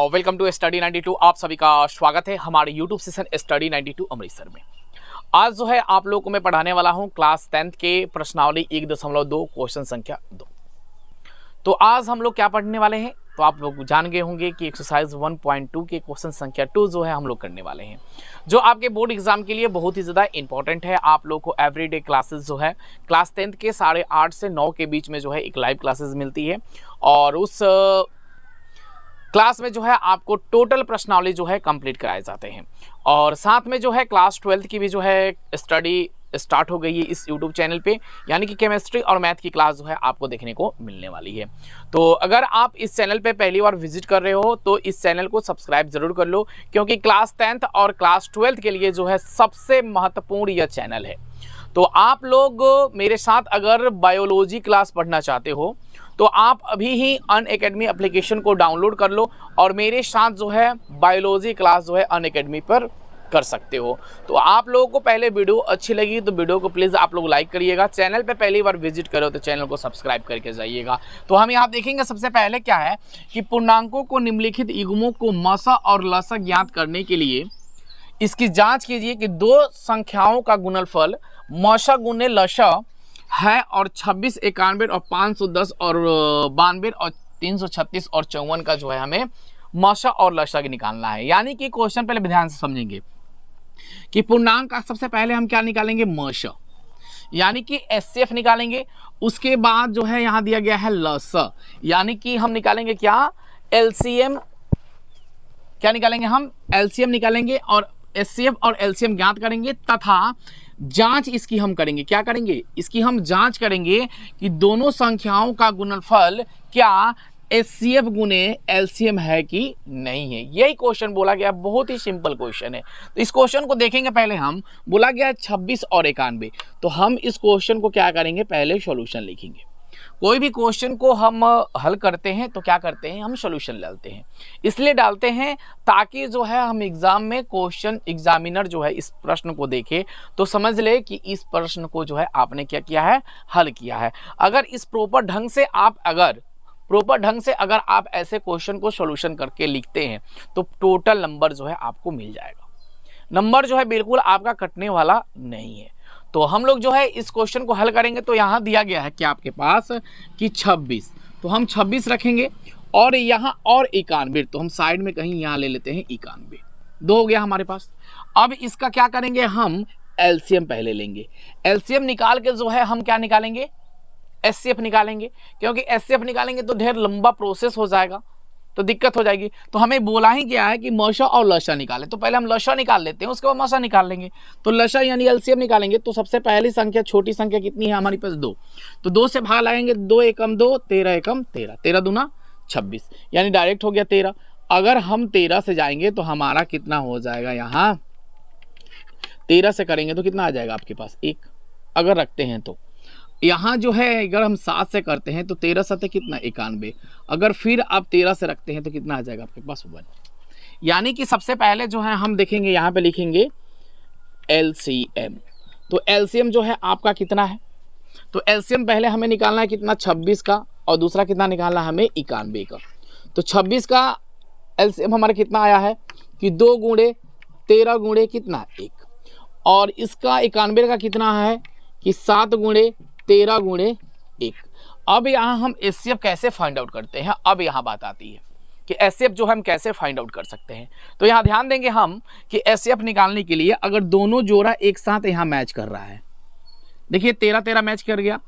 Welcome to study 92। आप सभी का स्वागत है हमारे यूट्यूब सेशन स्टडी 92 अमृतसर में। आज जो है आप लोगों को मैं पढ़ाने वाला हूं क्लास 10th के प्रश्नावली 1.2 क्वेश्चन संख्या 2। तो आज हम लोग क्या पढ़ने वाले हैं, तो आप लोग जान गए होंगे कि एक्सरसाइज 1.2 के क्वेश्चन संख्या 2 जो है हम लोग करने वाले हैं, जो आपके बोर्ड एग्जाम के लिए बहुत ही ज़्यादा इंपॉर्टेंट है। आप लोग को एवरीडे क्लासेस जो है क्लास 10th के 8:30 से 9 के बीच में जो है एक लाइव क्लासेस मिलती है, और उस क्लास में जो है आपको टोटल प्रश्नावली जो है कंप्लीट कराए जाते हैं। और साथ में जो है क्लास 12th की भी जो है स्टडी स्टार्ट हो गई है इस यूट्यूब चैनल पे, यानी कि केमिस्ट्री और मैथ की क्लास जो है आपको देखने को मिलने वाली है। तो अगर आप इस चैनल पे पहली बार विजिट कर रहे हो तो इस चैनल को सब्सक्राइब जरूर कर लो, क्योंकि क्लास 10th और क्लास 12th के लिए जो है सबसे महत्वपूर्ण यह चैनल है। तो आप लोग मेरे साथ अगर बायोलॉजी क्लास पढ़ना चाहते हो तो आप अभी ही अनअकैडमी एप्लीकेशन को डाउनलोड कर लो और मेरे साथ जो है बायोलॉजी क्लास जो है अनअकैडमी पर कर सकते हो। तो आप लोगों को पहले वीडियो अच्छी लगी तो वीडियो को प्लीज़ आप लोग लाइक करिएगा। चैनल पे पहली बार विजिट करो तो चैनल को सब्सक्राइब करके जाइएगा। तो हम यहाँ देखेंगे सबसे पहले क्या है कि पूर्णांकों को निम्नलिखित युग्मों को मसा और लसा ज्ञात करने के लिए इसकी जाँच कीजिए कि दो संख्याओं का गुणनफल मसा गुने लसा है और 26, 91 और 510 और 92 और 336 और 54 का जो है हमें मसा और लसा निकालना है। यानी कि क्वेश्चन पहले ध्यान से समझेंगे कि पूर्णांक का सबसे पहले हम क्या निकालेंगे, मसा, यानी कि एचसीएफ निकालेंगे। उसके बाद जो है यहाँ दिया गया है लसा, यानी कि हम निकालेंगे क्या, एलसीएम। क्या निकालेंगे हम, एलसीएम निकालेंगे और एचसीएफ और एलसीएम ज्ञात करेंगे तथा जांच इसकी हम करेंगे। क्या करेंगे, इसकी हम जांच करेंगे कि दोनों संख्याओं का गुणनफल क्या एचसीएफ गुने एलसीएम है कि नहीं है। यही क्वेश्चन बोला गया, बहुत ही सिंपल क्वेश्चन है। तो इस क्वेश्चन को देखेंगे पहले हम, बोला गया 26 और 91। तो हम इस क्वेश्चन को क्या करेंगे, पहले सॉल्यूशन लिखेंगे। कोई भी क्वेश्चन को हम हल करते हैं तो क्या करते हैं, हम सॉल्यूशन डालते हैं। इसलिए डालते हैं ताकि जो है हम एग्जाम में क्वेश्चन एग्जामिनर जो है इस प्रश्न को देखे तो समझ ले कि इस प्रश्न को जो है आपने क्या किया है, हल किया है। अगर इस प्रॉपर ढंग से अगर आप ऐसे क्वेश्चन को सॉल्यूशन करके लिखते हैं तो टोटल नंबर जो है आपको मिल जाएगा। नंबर जो है बिल्कुल आपका कटने वाला नहीं है। तो हम लोग जो है इस क्वेश्चन को हल करेंगे। तो यहाँ दिया गया है कि आपके पास कि 26, तो हम 26 रखेंगे और यहाँ और 91, तो हम साइड में कहीं यहाँ ले लेते हैं 91। 2 हो गया हमारे पास। अब इसका क्या करेंगे, हम एलसीएम पहले लेंगे। एलसीएम निकाल के जो है हम क्या निकालेंगे, एचसीएफ निकालेंगे, क्योंकि एचसीएफ निकालेंगे तो ढेर लंबा प्रोसेस हो जाएगा तो दिक्कत हो जाएगी। तो हमें बोला ही गया है कि मसा और लसा निकालें, तो पहले हम लसा निकाल लेते हैं, उसके बाद मसा निकाल लेंगे। तो लसा यानी एलसीएम निकालेंगे। तो सबसे पहली संख्या, छोटी संख्या कितनी है हमारे पास, 2। तो 2 से भाग लगाएंगे, 2 एकम 2, 13 एकम 13, 13 दूना 26, यानी डायरेक्ट हो गया 13। अगर हम 13 से जाएंगे तो हमारा कितना हो जाएगा, यहाँ 13 से करेंगे तो कितना आ जाएगा आपके पास, 1 अगर रखते हैं तो। यहाँ जो है अगर हम 7 से करते हैं तो 13 सते कितना, 91। अगर फिर आप 13 से रखते हैं तो कितना आ जाएगा आपके पास, 1। यानी कि सबसे पहले जो है हम देखेंगे, यहाँ पे लिखेंगे एलसीएम। तो एलसीएम जो है आपका कितना है, तो एलसीएम पहले हमें निकालना है कितना, 26 का, और दूसरा कितना निकालना है हमें, 91 का। तो 26 का एलसीएम हमारा कितना आया है कि 2 गुणे 13 गुणे कितना, 1। और इसका 91 का कितना है कि 7 गुणे 13 गुणे 1। अब यहाँ हम एचसीएफ कैसे फाइंड आउट करते हैं, अब यहाँ बात आती है कि एचसीएफ जो हम कैसे फाइंड आउट कर सकते हैं। तो यहाँ ध्यान देंगे हम कि एचसीएफ निकालने के लिए अगर दोनों जोड़ा एक साथ यहाँ मैच कर रहा है, देखिए 13-13 मैच कर गया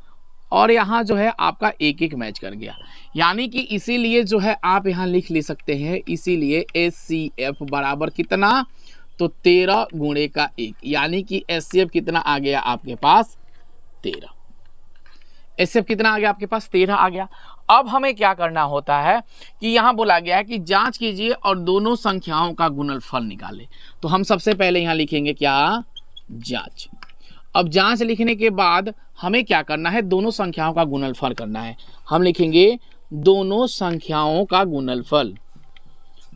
और यहाँ जो है आपका 1-1 मैच कर गया, यानी कि इसीलिए जो है आप यहाँ लिख ले सकते हैं, इसीलिए एचसीएफ बराबर कितना, तो 13 गुणे का 1, यानी कि एचसीएफ कितना आ गया आपके पास, 13। एचसीएफ कितना आ गया आपके पास, 13 आ गया। अब हमें क्या करना होता है कि यहाँ बोला गया है कि जांच कीजिए और दोनों संख्याओं का गुणनफल निकालें। तो हम सबसे पहले यहाँ लिखेंगे क्या, जांच। अब जांच लिखने के बाद हमें क्या करना है, दोनों संख्याओं का गुणनफल करना है। हम लिखेंगे दोनों संख्याओं का गुणनफल,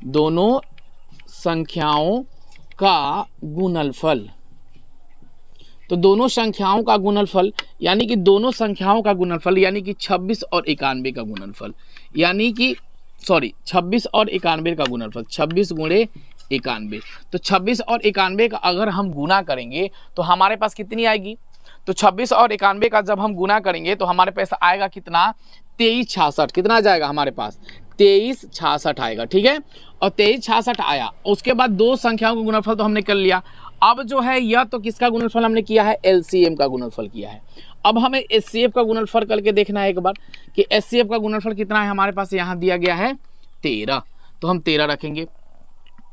दोनों संख्याओं का गुणनफल। तो दोनों संख्याओं का गुणनफल यानी कि 26 और 91 का गुणनफल, यानी कि सॉरी 26 और 91 का गुणनफल, 26 गुणे 91। तो 26 और 91 का अगर हम गुना करेंगे तो हमारे पास कितनी आएगी? तो 26 और 91 का जब हम गुना करेंगे तो हमारे पास आएगा कितना? 2366। कितना आ जाएगा हमारे पास? 2366 आएगा, ठीक है। और 2366 आया, उसके बाद दो संख्याओं का गुणनफल तो हमने कर लिया। अब जो है यह तो किसका गुणनफल हमने किया है? एलसीएम का गुणनफल किया है। अब हमें एचसीएफ का गुणनफल करके देखना है एक बार कि एचसीएफ का गुणनफल कितना है हमारे पास। यहाँ दिया गया है 13, तो हम 13 रखेंगे।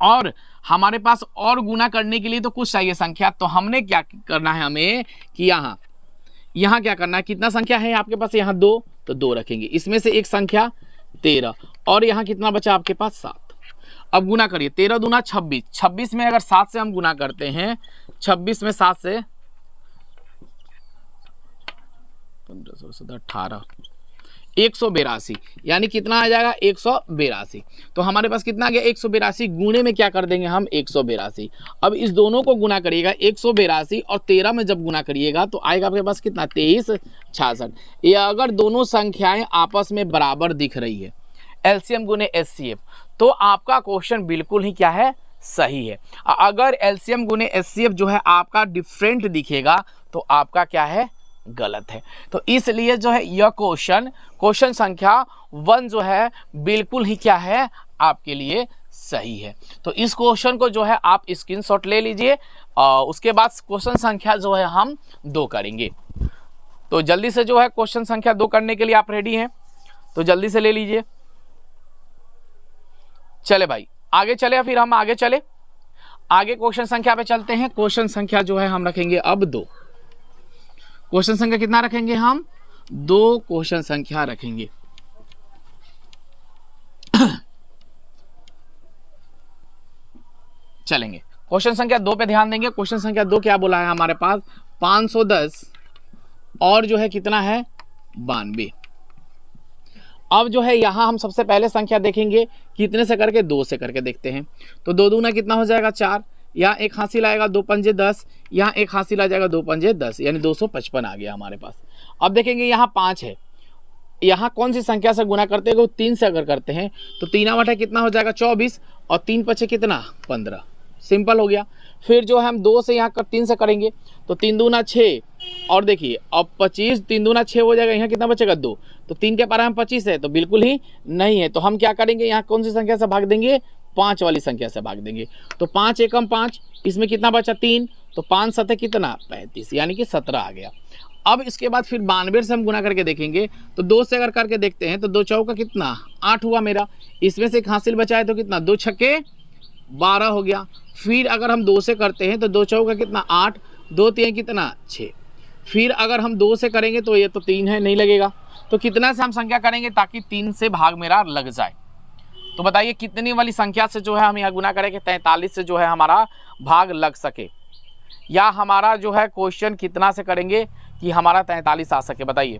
और हमारे पास और गुना करने के लिए तो कुछ चाहिए संख्या, तो हमने क्या करना है हमें कि यहाँ क्या करना है? कितना संख्या है आपके पास? यहाँ 2, तो 2 रखेंगे। इसमें से एक संख्या 13 और यहाँ कितना बचा आपके पास? 7। अब गुना करिए, 13 दूना 26, 26 में अगर 7 से हम गुना करते हैं, 26 में 7 से 18, 182, यानी कितना आ जाएगा? 182। तो हमारे पास कितना आ गया? 182। गुणे में क्या कर देंगे हम? 182। अब इस दोनों को गुना करिएगा, 182 और 13 में जब गुना करिएगा तो आएगा आपके पास कितना? 2366। ये अगर दोनों संख्याएं आपस में बराबर दिख रही है, एलसीएम गुने एचसीएफ, तो आपका क्वेश्चन बिल्कुल ही क्या है? सही है। अगर एलसीएम गुने एचसीएफ जो है आपका डिफरेंट दिखेगा तो आपका क्या है? गलत है। तो इसलिए जो है यह क्वेश्चन संख्या 1 जो है बिल्कुल ही क्या है? आपके लिए सही है। तो इस क्वेश्चन को जो है आप स्क्रीनशॉट ले लीजिए। उसके बाद क्वेश्चन संख्या जो है हम 2 करेंगे। तो जल्दी से जो है क्वेश्चन संख्या 2 करने के लिए आप रेडी हैं? तो जल्दी से ले लीजिए। चले भाई आगे चले, या फिर हम आगे चले? आगे क्वेश्चन संख्या पे चलते हैं। क्वेश्चन संख्या जो है हम रखेंगे अब 2। क्वेश्चन संख्या कितना रखेंगे हम? 2 क्वेश्चन संख्या रखेंगे। चलेंगे क्वेश्चन संख्या 2 पे ध्यान देंगे। क्वेश्चन संख्या 2 क्या बोला है हमारे पास? 510 और जो है कितना है? 92। अब जो है यहाँ हम सबसे पहले संख्या देखेंगे कितने से करके? 2 से करके देखते हैं। तो 2 दूना कितना हो जाएगा? 4। यहाँ एक हासिल आएगा 2 पंजे 10, यहाँ एक हासिल आ जाएगा 2 पंजे 10, यानी 255 आ गया हमारे पास। अब देखेंगे यहाँ 5 है, यहाँ कौन सी संख्या से गुना करते हैं? 3 से अगर करते हैं तो 3 बटा कितना हो जाएगा? 24 और 3 पचे कितना? 15। सिंपल हो गया। फिर जो है हम 2 से यहाँ 3 से करेंगे तो 3 दूना 6, और देखिए अब 25, 3 दूना 6 हो जाएगा, यहाँ कितना बचेगा? 2। तो 3 के पारा हम 25 है, तो बिल्कुल ही नहीं है। तो हम क्या करेंगे? यहाँ कौन सी संख्या से भाग देंगे? 5 वाली संख्या से भाग देंगे। तो 5 एकम 5, इसमें कितना बचा? 3, तो 5 सतह कितना? 35, यानी कि 17 आ गया। अब इसके बाद फिर 92 से हम गुना करके देखेंगे। तो 2 से अगर करके देखते हैं तो 2 चौका कितना? 8 हुआ मेरा। इसमें से एक हासिल बचा है तो कितना? 2 छक्के 12 हो गया। फिर अगर हम 2 से करते हैं तो 2 चौका कितना? 8, 2 3 कितना? 6। फिर अगर हम 2 से करेंगे तो ये तो 3 है, नहीं लगेगा। तो कितना से हम संख्या करेंगे ताकि 3 से भाग मेरा लग जाए? तो बताइए कितनी वाली संख्या से जो है हम यहाँ गुना करेंगे? 43 से जो है हमारा भाग लग सके, या हमारा जो है क्वेश्चन कितना से करेंगे कि हमारा 43 आ सके? बताइए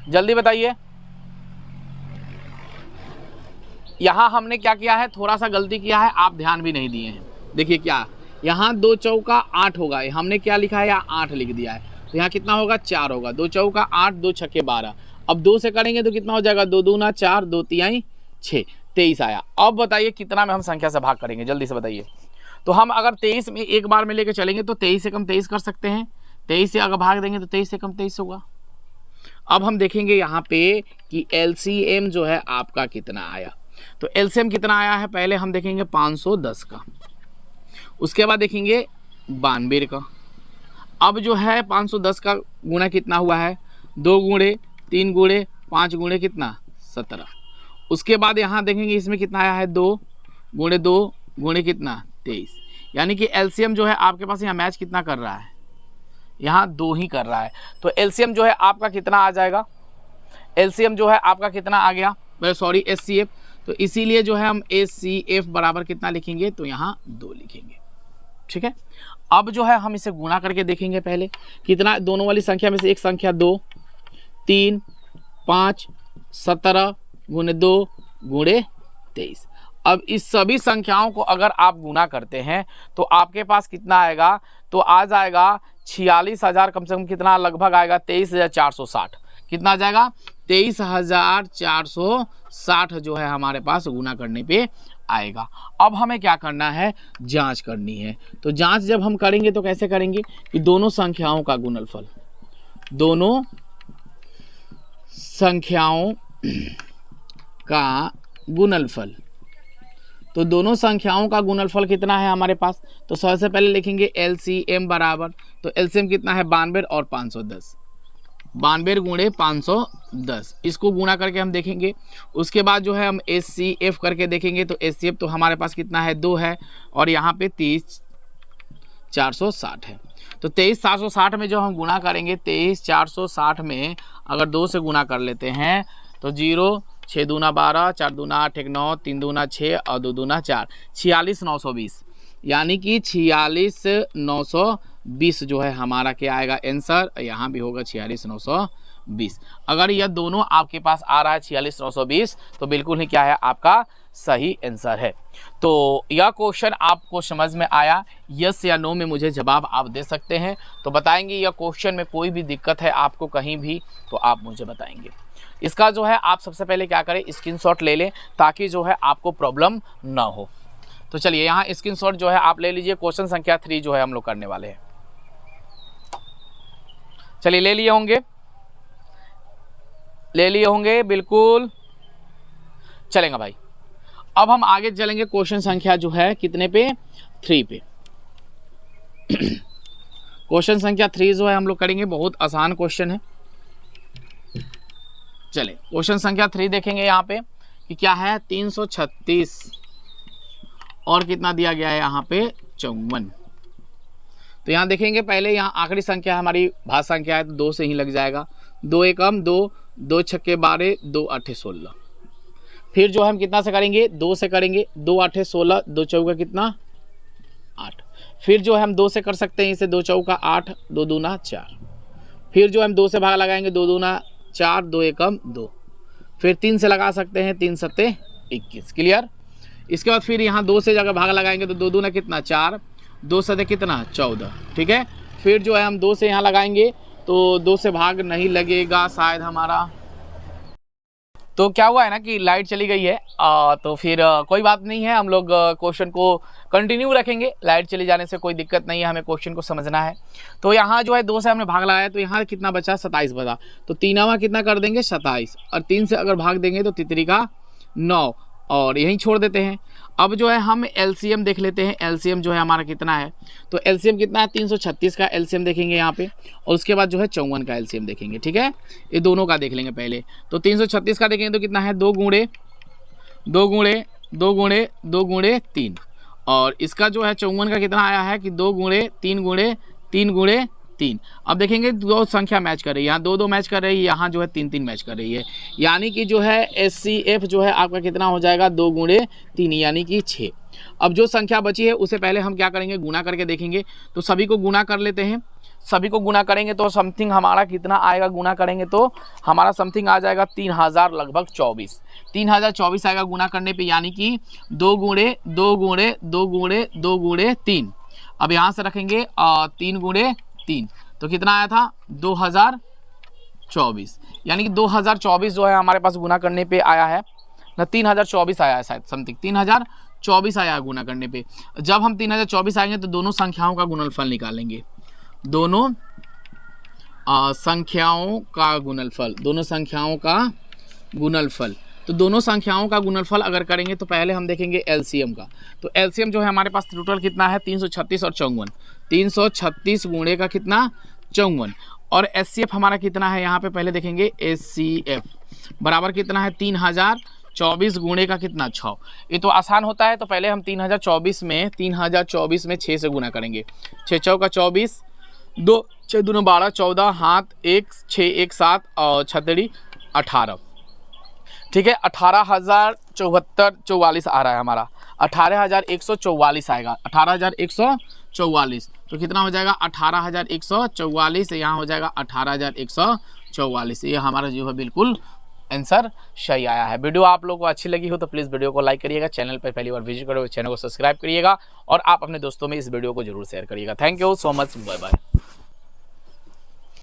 जल्दी बताइए। यहाँ हमने क्या किया है? थोड़ा सा गलती किया है, आप ध्यान भी नहीं दिए हैं। देखिए क्या, यहाँ 2 चौका 8 होगा, हमने क्या लिखा है? यहाँ 8 लिख दिया है। तो यहाँ कितना होगा? 4 होगा। 2 चौका 8, 2 छक्के 12। अब 2 से करेंगे तो कितना हो जाएगा? 2 दूना 4, 2 तिहाई 6, 23 आया। अब बताइए कितना में हम संख्या से भाग करेंगे? जल्दी से बताइए। तो हम अगर 23 में एक बार में लेके चलेंगे तो 23 से कम 23 कर सकते हैं। 23 से अगर भाग देंगे तो 23 से कम 23 होगा। अब हम देखेंगे यहाँ पे कि एलसीएम जो है आपका कितना आया। तो एलसीएम कितना आया है? पहले हम देखेंगे 510 का, उसके बाद देखेंगे 92 का। अब जो है 510 का गुणा कितना हुआ है? 2 गुणे 3 गुणे 5 गुणे कितना? 17। उसके बाद यहाँ देखेंगे इसमें कितना आया है? 2 गुणे 2 गुणे कितना? 23। यानी कि एलसीएम जो है आपके पास यहाँ मैच कितना कर रहा है? यहाँ 2 ही कर रहा है। तो एलसीएम जो है आपका कितना आ जाएगा? एलसीएम जो है आपका कितना आ गया? Sorry HCF. तो इसीलिए जो है हम एचसीएफ बराबर कितना लिखेंगे? तो यहाँ 2 लिखेंगे। ठीक है। अब जो है हम इसे गुणा करके देखेंगे पहले कितना? दोनों वाली संख्या में से एक संख्या 2, 3, 5, 17 गुणे 2 गुणे 23। अब इस सभी संख्याओं को अगर आप गुना करते हैं तो आपके पास कितना आएगा? तो आ जाएगा 46,000, कम से कम कितना लगभग आएगा? 23,460। कितना आ जाएगा? 23,460 जो है हमारे पास गुना करने पे आएगा। अब हमें क्या करना है, जांच करनी है। तो जांच जब हम करेंगे तो कैसे करेंगे कि दोनों संख्याओं का गुणनफल, दोनों संख्याओं का गुणनफल, तो दोनों संख्याओं का गुणनफल कितना है हमारे पास, तो सबसे पहले लिखेंगे LCM बराबर, तो LCM कितना है 92 और 510, 92 गुणे 510, इसको गुणा करके हम देखेंगे। उसके बाद जो है हम HCF करके देखेंगे, तो HCF तो हमारे पास कितना है 2 है और यहाँ पे 23,460 है। तो 23,460 में जो हम गुणा करेंगे, 23,460 में अगर 2 से गुणा कर लेते हैं तो 0, 6 दूना 12, 4 दूना 8, 1 9, 3 दूना 6 और 2 दूना 4, 46,920, यानी कि 46,920 जो है हमारा क्या आएगा आंसर, यहाँ भी होगा 46,920। अगर यह दोनों आपके पास आ रहा है 46,920 तो बिल्कुल ही क्या है आपका सही आंसर है। तो यह क्वेश्चन आपको समझ में आया, यस या नो में मुझे जवाब आप दे सकते हैं। तो बताएंगे यह क्वेश्चन में कोई भी दिक्कत है आपको कहीं भी तो आप मुझे बताएंगे। इसका जो है आप सबसे पहले क्या करें, स्क्रीनशॉट ले लें ताकि जो है आपको प्रॉब्लम ना हो। तो चलिए यहाँ स्क्रीनशॉट जो है आप ले लीजिए। क्वेश्चन संख्या 3 जो है हम लोग करने वाले हैं। चलिए ले लिए होंगे बिल्कुल चलेगा भाई। अब हम आगे चलेंगे क्वेश्चन संख्या जो है कितने पे, 3 पे। क्वेश्चन संख्या 3 जो है हम लोग करेंगे, बहुत आसान क्वेश्चन है। चले क्वेश्चन संख्या 3 देखेंगे यहाँ पे कि क्या है 336 और कितना दिया गया है यहाँ पे 54। तो यहाँ देखेंगे पहले यहाँ आखिरी संख्या हमारी भाज्य संख्या है तो 2 से ही लग जाएगा। 2 एकम 2, 2 छक्के 12, 2 आठे 16। फिर जो हम कितना से करेंगे, 2 से करेंगे, 2 आठे 16, 2 चौका कितना 8। फिर जो हम 2 से कर सकते हैं इसे, 2 चौका 8, 2 दूना 4। फिर जो हम 2 से भाग लगाएंगे, 2 दूना 4, 2 एकम 2। फिर 3 से लगा सकते हैं, 3 सत्ते 21। क्लियर। इसके बाद फिर यहाँ 2 से जगह भाग लगाएंगे तो 2 दूना कितना 4, 2 सत्ते कितना 14। ठीक है। फिर जो है हम 2 से यहाँ लगाएंगे तो 2 से भाग नहीं लगेगा शायद हमारा। तो क्या हुआ है ना कि लाइट चली गई है, तो फिर कोई बात नहीं है, हम लोग क्वेश्चन को कंटिन्यू रखेंगे। लाइट चली जाने से कोई दिक्कत नहीं है, हमें क्वेश्चन को समझना है। तो यहाँ जो है 2 से हमने भाग लगाया तो यहाँ कितना बचा 27 बचा। तो 3वां कितना कर देंगे 27 और 3 से अगर भाग देंगे तो तितरी का 9 और यहीं छोड़ देते हैं। अब जो है हम LCM देख लेते हैं। LCM जो है हमारा कितना है, तो LCM कितना है 336 का LCM देखेंगे यहाँ पे और उसके बाद जो है 54 का LCM देखेंगे। ठीक है, ये दोनों का देख लेंगे पहले। तो 336 का देखेंगे तो कितना है 2 गुणे 3 और इसका जो है 54 का कितना आया है कि 2 गुणे 3 गुणे 3 गुणे 3। अब देखेंगे 2 संख्या मैच कर रही है, यहाँ 2 मैच कर रही है, यहाँ जो है 3 मैच कर रही है, यानी कि जो है SCF जो है आपका कितना हो जाएगा 2 गुणे 3 यानी कि 6। अब जो संख्या बची है उसे पहले हम क्या करेंगे, गुना करके देखेंगे। तो सभी को गुना कर लेते हैं। सभी को गुना करेंगे तो समथिंग हमारा कितना आएगा, गुना करेंगे तो हमारा समथिंग आ जाएगा 3000 लगभग 24। 3024 आएगा गुना करने पे, यानी कि 2 गुणे 2 गुणे 2 गुणे 2 गुणे 3। अब यहाँ से रखेंगे 3 गुणे 3 तो कितना आया था 2024, यानी कि 2024 जो है हमारे पास गुना करने पे आया है ना, 3024 आया है शायद, समथिंग 3024 आया है गुना करने पे। जब हम 3024 आएंगे तो दोनों संख्याओं का गुणनफल निकालेंगे। दोनों संख्याओं का गुणनफल, दोनों संख्याओं का गुणनफल। तो दोनों संख्याओं का गुणनफल अगर करेंगे तो पहले हम देखेंगे LCM का। तो LCM जो है हमारे पास टोटल कितना है 336 और 54। 336 गुणे का कितना 54 और SCF हमारा कितना है यहाँ पे पहले देखेंगे। SCF बराबर कितना है 3024 गुणे का कितना 6। ये तो आसान होता है, तो पहले हम 3024 में 6 से गुना करेंगे। 6 चौका 24, 2 6 दूना 12, 14 हाथ 1 6 1 7 और 6 18। ठीक है, 18,074 आ रहा है हमारा, 18,144 आएगा, 18,144। तो कितना हो जाएगा 18,144, यहाँ हो जाएगा 18,144। ये हमारा जो है बिल्कुल आंसर सही आया है। वीडियो आप लोगों को अच्छी लगी हो तो प्लीज़ वीडियो को लाइक करिएगा, चैनल पर पहली बार विजिट करो चैनल को सब्सक्राइब करिएगा और आप अपने दोस्तों में इस वीडियो को जरूर शेयर करिएगा। Thank you so much, bye bye.